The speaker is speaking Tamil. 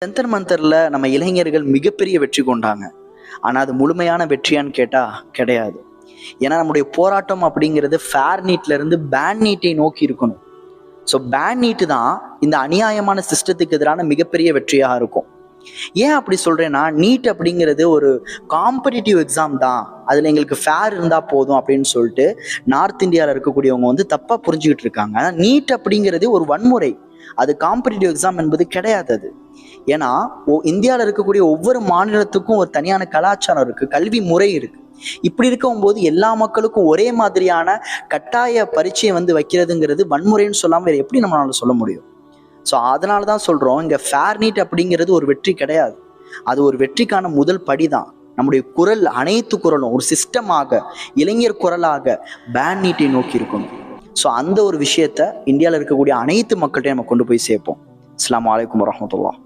ஜந்தர் மந்தர்ல நம்ம இளைஞர்கள் மிகப்பெரிய வெற்றி கொண்டாங்க. ஆனா அது முழுமையான வெற்றியான்னு கேட்டா கிடையாது. ஏன்னா நம்முடைய போராட்டம் அப்படிங்கிறது ஃபேர் நீட்ல இருந்து பேன் நீட்டை நோக்கி இருக்கணும். ஸோ பேன் நீட்டு தான் இந்த அநியாயமான சிஸ்டத்துக்கு எதிரான மிகப்பெரிய வெற்றியாக இருக்கும். ஏன் அப்படி சொல்றேன்னா, நீட் அப்படிங்கிறது ஒரு காம்படிட்டிவ் எக்ஸாம் தான், அதுல எங்களுக்கு ஃபேர் இருந்தா போதும் அப்படின்னு சொல்லிட்டு நார்த் இந்தியாவில் இருக்கக்கூடியவங்க வந்து தப்பா புரிஞ்சுக்கிட்டு இருக்காங்க. நீட் அப்படிங்கிறது ஒரு வன்முறை, அது காம்படிட்டிவ் எக்ஸாம் என்பது கிடையாது. அது ஏன்னா இந்தியாவில் இருக்கக்கூடிய ஒவ்வொரு மாநிலத்துக்கும் ஒரு தனியான கலாச்சாரம் இருக்கு, கல்வி முறை இருக்கு. இப்படி இருக்கும் போது எல்லா மக்களுக்கும் ஒரே மாதிரியான கட்டாய பரீட்சையை வந்து வைக்கிறதுங்கிறது வன்முறைன்னு சொல்லாம வேற எப்படி நம்மளால சொல்ல முடியும்? ஸோ அதனால தான் சொல்றோம், இங்க ஃபேர் நீட் அப்படிங்கிறது ஒரு வெற்றி கிடையாது, அது ஒரு வெற்றிக்கான முதல் படி தான். நம்முடைய குரல், அனைத்து குரலும் ஒரு சிஸ்டமாக, இளைஞர் குரலாக பேன் நீட்டை நோக்கி இருக்கணும். ஸோ அந்த ஒரு விஷயத்த இந்தியாவில் இருக்கக்கூடிய அனைத்து மக்கள்கிட்டையும் நம்ம கொண்டு போய் சேர்ப்போம். அஸ்ஸலாமு அலைக்கும் வரஹ்மத்துல்லாஹ்.